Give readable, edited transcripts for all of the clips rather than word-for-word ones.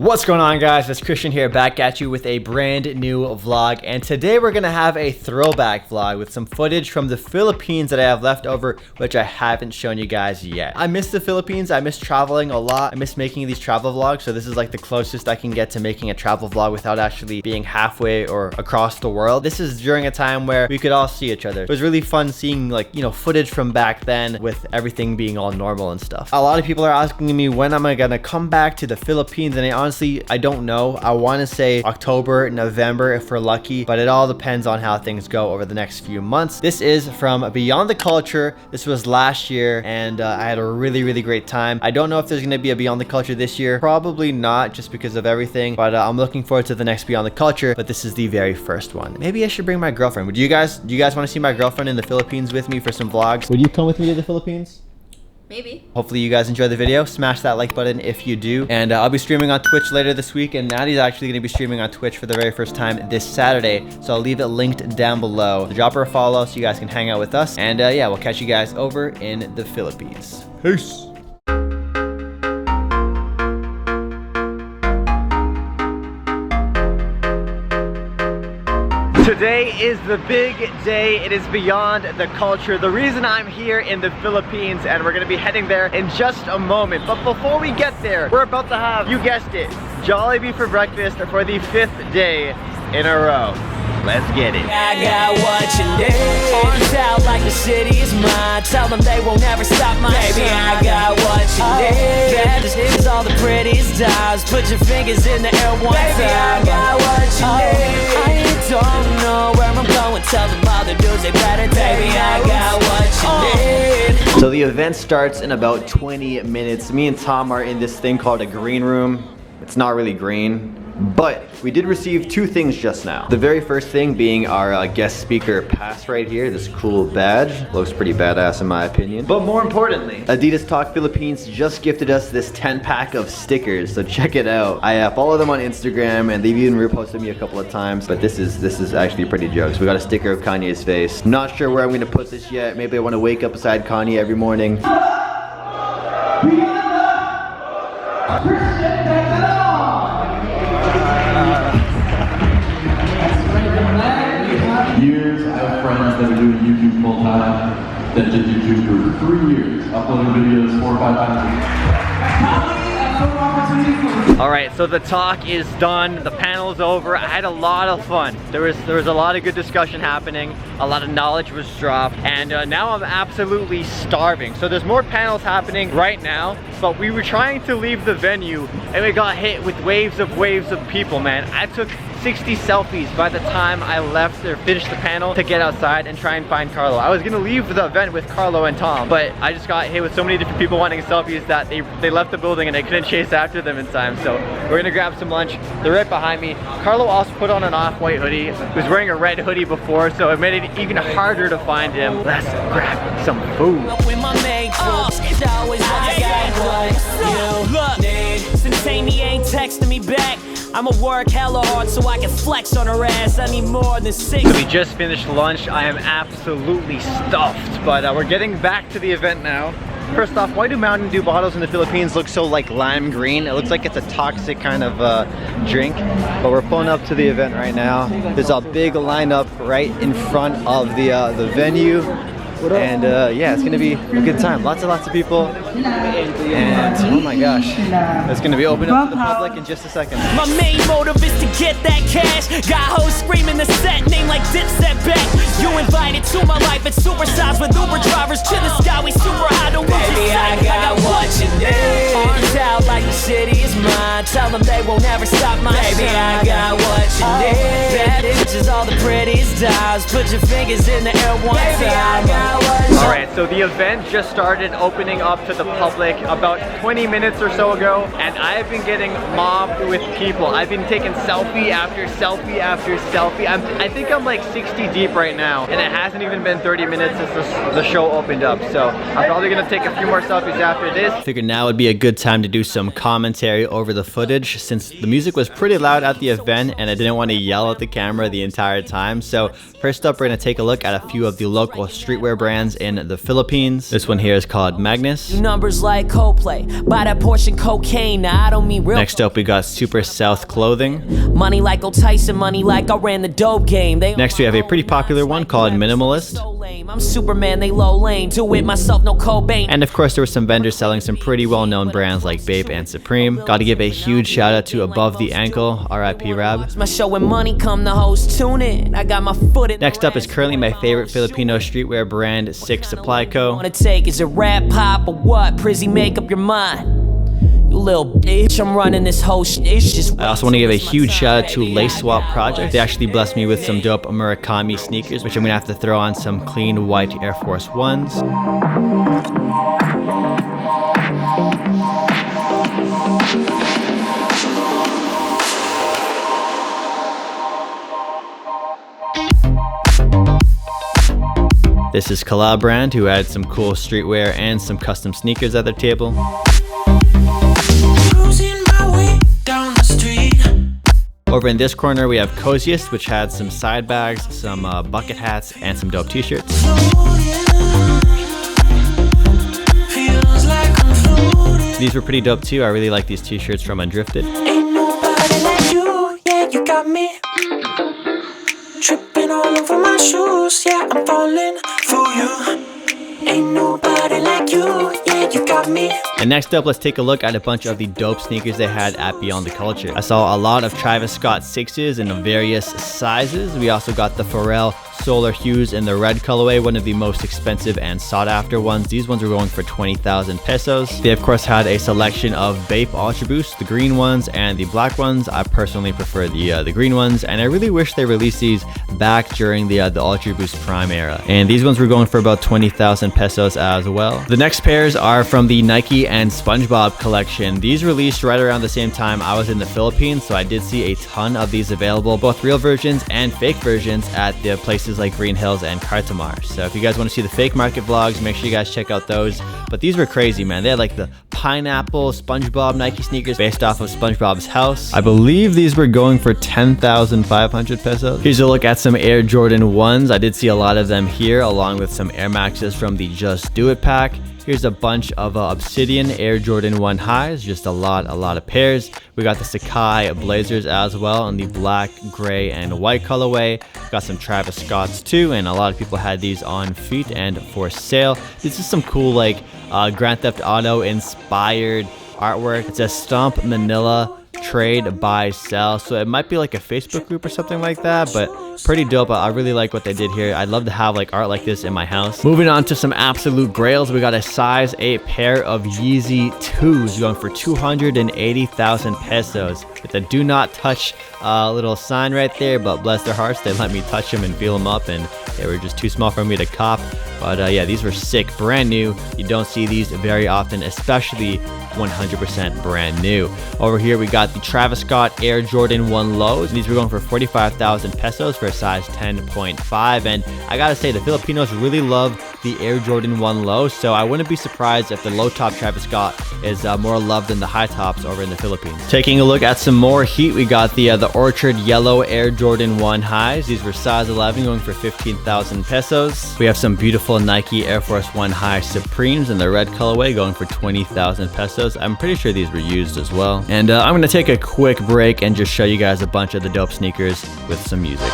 What's going on, guys? It's Christian here, back at you with a brand new vlog, and today we're gonna have a throwback vlog with some footage from the Philippines that I have left over, which I haven't shown you guys yet. I miss the Philippines. I miss traveling a lot. I miss making these travel vlogs, so this is like the closest I can get to making a travel vlog without actually being halfway or across the world. This is during a time where we could all see each other. It was really fun seeing, like, you know, footage from back then with everything being all normal and stuff. A lot of people are asking me when am I gonna come back to the Philippines, and honestly, I don't know. I want to say October, November if we're lucky, but it all depends on how things go over the next few months. This is from Beyond the Culture. This was last year, and I had a really great time. I don't know if there's going to be a Beyond the Culture this year. Probably not, just because of everything, but I'm looking forward to the next Beyond the Culture, but this is the very first one. Maybe I should bring my girlfriend. Do you guys want to see my girlfriend in the Philippines with me for some vlogs? Would you come with me to the Philippines? Maybe. Hopefully you guys enjoy the video. Smash that like button if you do. And I'll be streaming on Twitch later this week. And Natty's actually going to be streaming on Twitch for the very first time this Saturday. So I'll leave it linked down below. So drop her a follow so you guys can hang out with us. And yeah, we'll catch you guys over in the Philippines. Peace. Today is the big day. It is Beyond the Culture. The reason I'm here in the Philippines, and we're gonna be heading there in just a moment. But before we get there, we're about to have, you guessed it, Jollibee for breakfast for the 5th day in a row. Let's get it. I got what you need. Arms out like the city is mine. Tell them they won't ever stop my Baby, shine. I got what you need. Yeah, this is all the prettiest dives. Put your fingers in the air one time. Baby, I got what you need. I don't know where I'm going. Tell them all the dudes they better take. Baby, I got what you need. So the event starts in about 20 minutes. Me and Tom are in this thing called a green room. It's not really green, but we did receive two things just now. The very first thing being our guest speaker pass right here. This cool badge. Looks pretty badass in my opinion. But more importantly, Adidas Talk Philippines just gifted us this 10-pack of stickers. So check it out. I follow them on Instagram, and they've even reposted me a couple of times. But this is actually pretty jokes. We got a sticker of Kanye's face. Not sure where I'm gonna put this yet. Maybe I want to wake up beside Kanye every morning. Years, I have friends that are doing YouTube full time that did YouTube for 3 years, uploading videos 4 or 5 times a week. Alright, so the talk is done, the panel's over. I had a lot of fun. There was a lot of good discussion happening, a lot of knowledge was dropped, and now I'm absolutely starving. So there's more panels happening right now, but we were trying to leave the venue and we got hit with waves of people, man. I took 60 selfies by the time I left or finished the panel to get outside and try and find Carlo. I was gonna leave the event with Carlo and Tom, but I just got hit with so many different people wanting selfies that they left the building and I couldn't chase after them in time. So we're gonna grab some lunch. They're right behind me. Carlo also put on an off-white hoodie. He was wearing a red hoodie before, so it made it even harder to find him. Let's grab some food. Since Amy ain't texting me back, I'ma work hella hard so I can flex on her ass. I need more than 6. So we just finished lunch. I am absolutely stuffed, but we're getting back to the event now. First off, why do Mountain Dew bottles in the Philippines look so like lime green? It looks like it's a toxic kind of drink, but we're pulling up to the event right now. There's a big lineup right in front of the venue. And yeah, it's gonna be a good time. Lots of people. And oh my gosh, it's gonna be open up to the public in just a second. My main motive is to get that cash. Got hoes screaming the set name like Dipset back. You invited to my life, it's supersized with Uber drivers to the sky. We super high, don't Baby, I got what you need. Arms out like the city is mine. Tell them they won't ever stop my Baby, shine. I got what you need. Bad bitches, all the prettiest dives. Put your fingers in the air one Baby, time. Alright, so the event just started opening up to the public about 20 minutes or so ago, and I have been getting mobbed with people. I've been taking selfie after selfie after selfie. I think I'm like 60 deep right now, and it hasn't even been 30 minutes since the show opened up, so I'm probably gonna take a few more selfies after this. I figured now would be a good time to do some commentary over the footage, since the music was pretty loud at the event and I didn't want to yell at the camera the entire time. So first up, we're gonna take a look at a few of the local streetwear brands brands in the Philippines. This one here is called Magnus. Numbers like Coldplay, buy that portion cocaine. Now I don't mean real. Next up we got Super South Clothing. Money like Old Tyson, money like I ran the dope game. Next we have a pretty popular one called Minimalist. I'm Superman, they low lane. Do it myself, no Cobain. And of course there were some vendors selling some pretty well-known brands like Bape and Supreme. Gotta give a huge shout out to Above the Ankle, RIP Rab. My show when money come, the host tune in. I got my foot in. Next up is currently my favorite Filipino streetwear brand, Six Supply Co. Wanna take, is it rap, pop, or what? Prizzy, make up your mind. You little bitch, I'm running this whole shit. Just I also want to give a huge shout out to Lace Swap Project. They actually blessed me with some dope Murakami sneakers, which I'm gonna have to throw on some clean white Air Force Ones. This is Collab Brand, who had some cool streetwear and some custom sneakers at their table. Over in this corner, we have Coziest, which had some side bags, some bucket hats, and some dope t-shirts. These were pretty dope too. I really like these t-shirts from Undrifted. Ain't nobody like you, yeah, you got me. Tripping all over my shoes, yeah, I'm falling for you. Ain't nobody like you, yeah, you got me. And next up, let's take a look at a bunch of the dope sneakers they had at Beyond the Culture. I saw a lot of Travis Scott 6s in various sizes. We also got the Pharrell Solar Hues in the red colorway, one of the most expensive and sought after ones. These ones were going for 20,000 pesos. They of course had a selection of Bape Ultra Boost, the green ones and the black ones. I personally prefer the green ones, and I really wish they released these back during the Ultra Boost Prime era. And these ones were going for about 20,000 pesos as well. The next pairs are from the Nike and SpongeBob collection. These released right around the same time I was in the Philippines, so I did see a ton of these available, both real versions and fake versions at the places like Green Hills and Cartamar. So if you guys want to see the fake market vlogs, make sure you guys check out those. But these were crazy, man. They had like the pineapple SpongeBob Nike sneakers based off of SpongeBob's house. I believe these were going for 10,500 pesos. Here's a look at some Air Jordan 1s. I did see a lot of them here, along with some Air Maxes from the Just Do It pack. Here's a bunch of Obsidian Air Jordan 1 highs, just a lot of pairs. We got the Sakai Blazers as well in the black, gray, and white colorway. Got some Travis Scotts too, and a lot of people had these on feet and for sale. This is some cool like Grand Theft Auto inspired artwork. It says Stomp Manila Trade, Buy, Sell, so it might be like a Facebook group or something like that, but pretty dope. I really like what they did here. I'd love to have like art like this in my house. Moving on to some absolute grails, we got a size 8 pair of Yeezy 2s going for 280,000 pesos with a do not touch little sign right there, but bless their hearts, they let me touch them and feel them up, and they were just too small for me to cop. But yeah, these were sick, brand new. You don't see these very often, especially 100% brand new. Over here we got the Travis Scott Air Jordan 1 lows. These were going for 45,000 pesos for a size 10.5, and I gotta say the Filipinos really love the Air Jordan 1 low, so I wouldn't be surprised if the low top Travis Scott is more loved than the high tops over in the Philippines. Taking a look at some more heat, we got the Orchard Yellow Air Jordan 1 highs. These were size 11 going for 15,000 pesos. We have some beautiful Nike Air Force 1 high Supremes in the red colorway going for 20,000 pesos. I'm pretty sure these were used as well. And I'm gonna take a quick break and just show you guys a bunch of the dope sneakers with some music.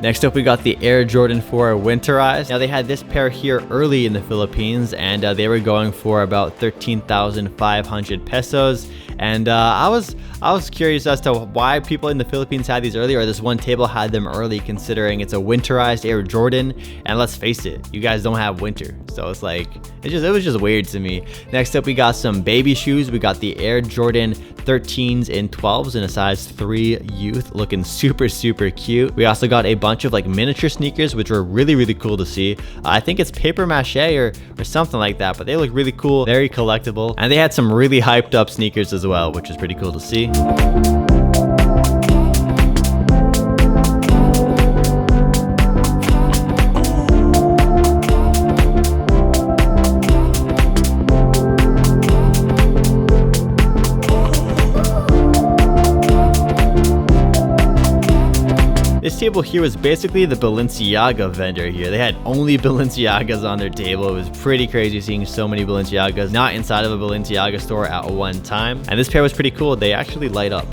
Next up, we got the Air Jordan 4 Winterized. Now, they had this pair here early in the Philippines, and they were going for about 13,500 pesos. And I was curious as to why people in the Philippines had these early, or this one table had them early, considering it's a winterized Air Jordan. And let's face it, you guys don't have winter, so it's like it was just weird to me. Next up, we got some baby shoes. We got the Air Jordan 13s and 12s in a size 3 youth, looking super cute. We also got a bunch of like miniature sneakers, which were really cool to see. I think it's paper mache or something like that, but they look really cool, very collectible. And they had some really hyped up sneakers as well, which is pretty cool to see. This table here was basically the Balenciaga vendor here. They had only Balenciagas on their table. It was pretty crazy seeing so many Balenciagas not inside of a Balenciaga store at one time. And this pair was pretty cool. They actually light up.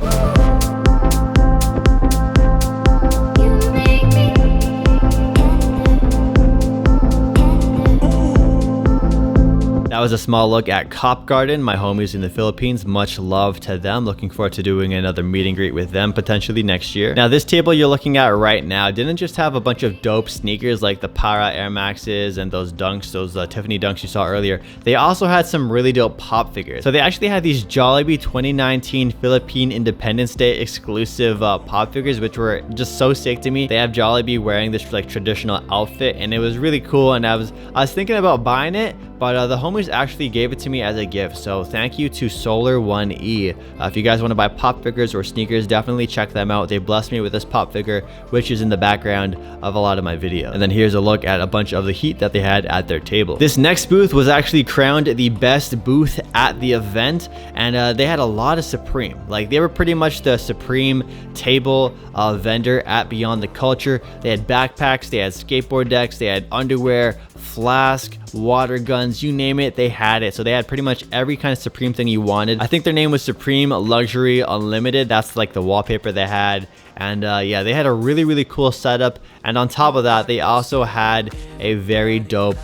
That was a small look at Cop Garden, my homies in the Philippines. Much love to them. Looking forward to doing another meet and greet with them potentially next year. Now, this table you're looking at right now didn't just have a bunch of dope sneakers like the Para Air Maxes and those dunks, those Tiffany dunks you saw earlier. They also had some really dope pop figures. So they actually had these Jollibee 2019 Philippine Independence Day exclusive pop figures, which were just so sick to me. They have Jollibee wearing this like traditional outfit, and it was really cool. And I was thinking about buying it, but the homies actually gave it to me as a gift. So thank you to Solar 1E. If you guys want to buy pop figures or sneakers, definitely check them out. They blessed me with this pop figure, which is in the background of a lot of my videos. And then here's a look at a bunch of the heat that they had at their table. This next booth was actually crowned the best booth at the event, and they had a lot of Supreme. Like, they were pretty much the Supreme table vendor at Beyond the Culture. They had backpacks, they had skateboard decks, they had underwear, flask, water guns, you name it, they had it. So they had pretty much every kind of Supreme thing you wanted. I think their name was Supreme Luxury Unlimited. That's like the wallpaper they had. And yeah, they had a really cool setup. And on top of that, they also had a very dope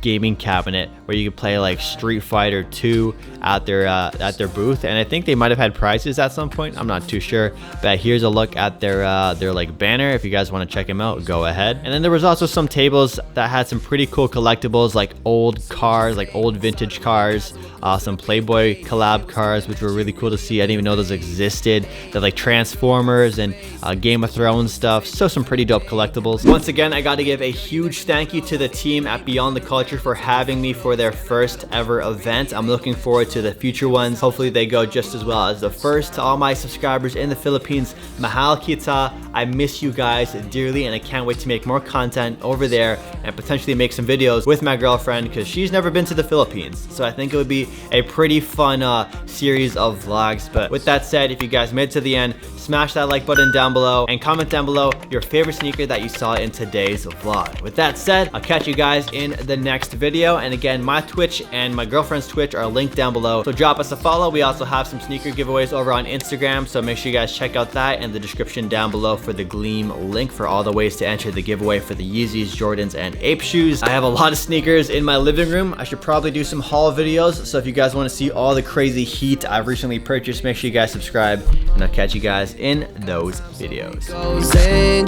gaming cabinet where you could play like Street Fighter 2 at their booth. And I think they might have had prizes at some point, I'm not too sure. But here's a look at their like banner. If you guys want to check them out, go ahead. And then there was also some tables that had some pretty cool collectibles, like old cars, like old vintage cars, some Playboy collab cars, which were really cool to see. I didn't even know those existed. They're like Transformers and Game of Thrones stuff. So some pretty dope collectibles. Once again, I got to give a huge thank you to the team at Beyond the Culture for having me for their first ever event. I'm looking forward to the future ones. Hopefully they go just as well as the first. To all my subscribers in the Philippines, mahal kita. I miss you guys dearly, and I can't wait to make more content over there and potentially make some videos with my girlfriend, because she's never been to the Philippines. So I think it would be a pretty fun series of vlogs. But with that said, if you guys made it to the end, smash that like button down below and comment down below your favorite sneaker that you saw in today's vlog. With that said, I'll catch you guys in the next video. And again, my Twitch and my girlfriend's Twitch are linked down below, so drop us a follow. We also have some sneaker giveaways over on Instagram, so make sure you guys check out that and the description down below for the Gleam link for all the ways to enter the giveaway for the Yeezys, Jordans, and Ape shoes. I have a lot of sneakers in my living room. I should probably do some haul videos, so if you guys want to see all the crazy heat I've recently purchased, make sure you guys subscribe, and I'll catch you guys in those videos.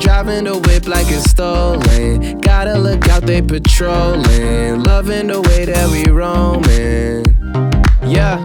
Driving the whip like it's stolen. Gotta look out, they patrolling. Loving the way that we roaming. Yeah.